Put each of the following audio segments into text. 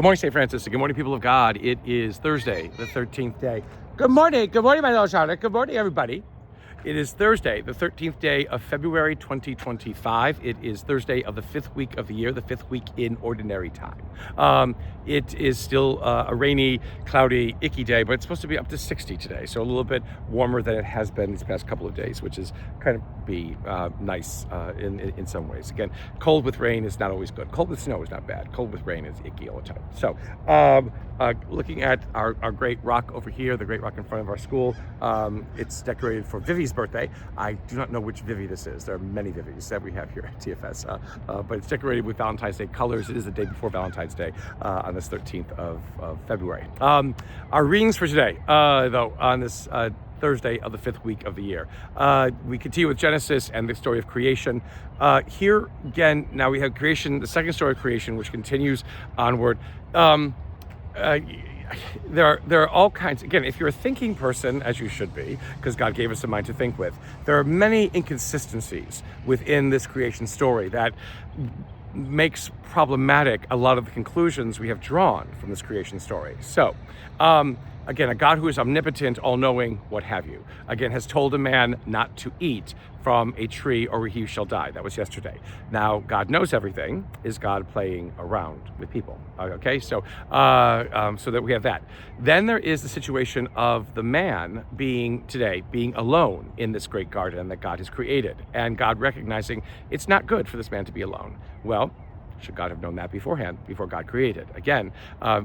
Good morning, St. Francis. Good morning, people of God. It is Thursday, the 13th day. Good morning. Good morning, my little Charlotte. Good morning, everybody. It is Thursday, the 13th day of February 2025. It is Thursday of the 5th week of the year, the 5th week in ordinary time. It is still a rainy, cloudy, icky day, but it's supposed to be up to 60 today, so a little bit warmer than it has been these past couple of days, which is kind of nice in some ways. Again, cold with rain is not always good. Cold with snow is not bad. Cold with rain is icky all the time. So looking at our great rock over here, the great rock in front of our school, it's decorated for Vivi's birthday. I do not know which Vivi this is. There are many Vivis that we have here at TFS, but it's decorated with Valentine's Day colors. It is the day before Valentine's Day on this 13th of February. Our readings for today, though, on this Thursday of the 5th week of the year. We continue with Genesis and the story of creation. Here again, now we have creation, the second story of creation, which continues onward. There are all kinds, again, if you're a thinking person, as you should be, because God gave us a mind to think with, there are many inconsistencies within this creation story that makes problematic a lot of the conclusions we have drawn from this creation story. So, again, a God who is omnipotent, all-knowing, what have you, again, has told a man not to eat from a tree or he shall die. That was yesterday. Now, God knows everything. Is God playing around with people? Okay, so that we have that. Then there is the situation of the man being alone in this great garden that God has created, and God recognizing it's not good for this man to be alone. Well, should God have known that beforehand, before God created? Again,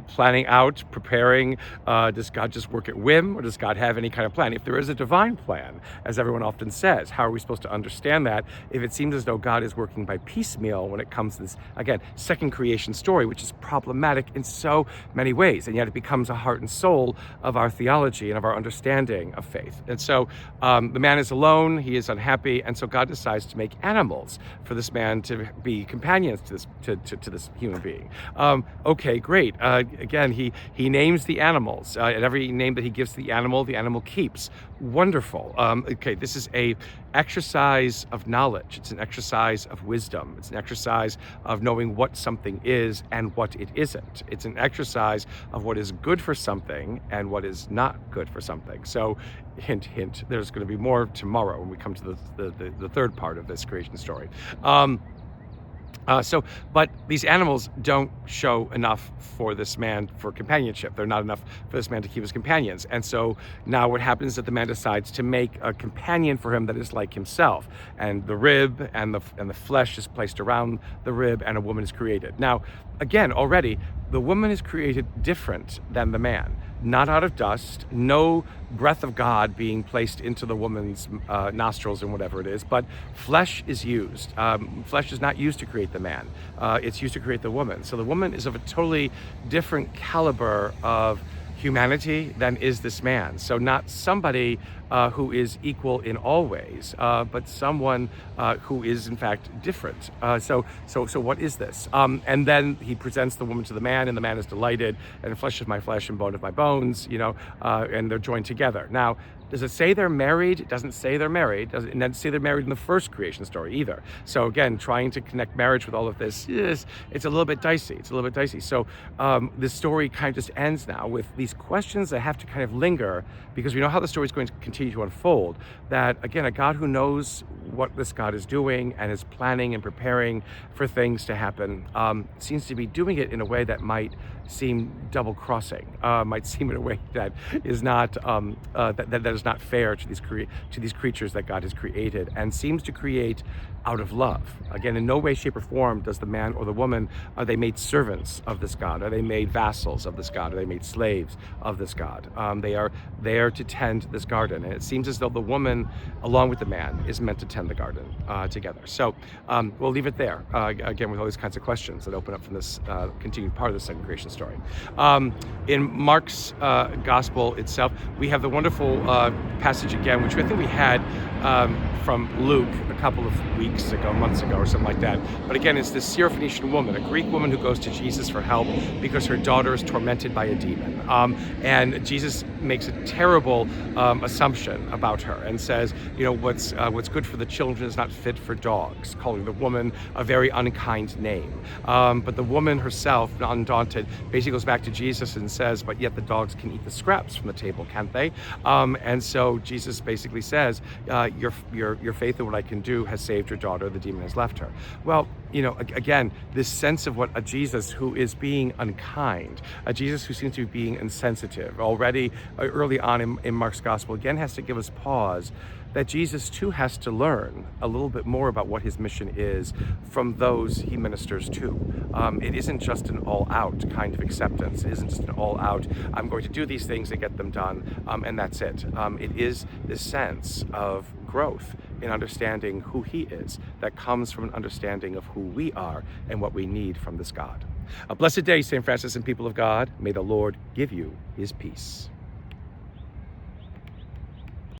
planning out, preparing, does God just work at whim, or does God have any kind of plan? If there is a divine plan, as everyone often says, how are we supposed to understand that if it seems as though God is working by piecemeal when it comes to this, again, second creation story, which is problematic in so many ways, and yet it becomes a heart and soul of our theology and of our understanding of faith. And so the man is alone, he is unhappy, and so God decides to make animals for this man to be companions to this human being. Okay, great. Again, he names the animals. And every name that he gives to the animal keeps. Wonderful. Okay, this is a exercise of knowledge. It's an exercise of wisdom. It's an exercise of knowing what something is and what it isn't. It's an exercise of what is good for something and what is not good for something. So, hint, hint, there's going to be more tomorrow when we come to the third part of this creation story. But these animals don't show enough for this man for companionship. They're not enough for this man to keep his companions. And so now what happens is that the man decides to make a companion for him that is like himself. And the rib and the flesh is placed around the rib, and a woman is created. Now, again, already, the woman is created different than the man. Not out of dust, no breath of God being placed into the woman's nostrils and whatever it is, but flesh is used. Flesh is not used to create the man. It's used to create the woman. So the woman is of a totally different caliber of humanity than is this man. So not somebody who is equal in all ways, but someone who is in fact different. So what is this? And then he presents the woman to the man, and the man is delighted, and flesh of my flesh and bone of my bones, and they're joined together. Now, does it say they're married? It doesn't say they're married. It doesn't say they're married in the first creation story either. So again, trying to connect marriage with all of this, it's a little bit dicey. So this story kind of just ends now with these questions that have to kind of linger, because we know how the story is going to continue to unfold. That, again, a God who knows what this God is doing and is planning and preparing for things to happen seems to be doing it in a way that might seem double-crossing, might seem in a way that is not that is not fair to these creatures that God has created, and seems to create out of love. Again, in no way, shape, or form does the man or the woman, are they made servants of this God? Are they made vassals of this God? Are they made slaves of this God? They are there to tend this garden, and it seems as though the woman, along with the man, is meant to tend the garden together. So we'll leave it there, again, with all these kinds of questions that open up from this continued part of the second creation story. In Mark's gospel itself, we have the wonderful passage again, which I think we had from Luke a couple of weeks ago, months ago, or something like that. But again, it's this Syrophoenician woman, a Greek woman who goes to Jesus for help because her daughter is tormented by a demon. And Jesus makes a terrible assumption about her and says, what's good for the children is not fit for dogs, calling the woman a very unkind name. But the woman herself, undaunted, basically goes back to Jesus and says, but yet the dogs can eat the scraps from the table, can't they? And so Jesus basically says, your faith in what I can do has saved your daughter. The demon has left her. Well, again, this sense of what a Jesus who is being unkind, a Jesus who seems to be being insensitive, already early on in Mark's gospel, again has to give us pause that Jesus too has to learn a little bit more about what his mission is from those he ministers to. It isn't just an all-out kind of acceptance. It isn't just an all-out, I'm going to do these things and get them done, and that's it. It is this sense of growth in understanding who he is that comes from an understanding of who we are and what we need from this God. A blessed day, St. Francis and people of God. May the Lord give you his peace.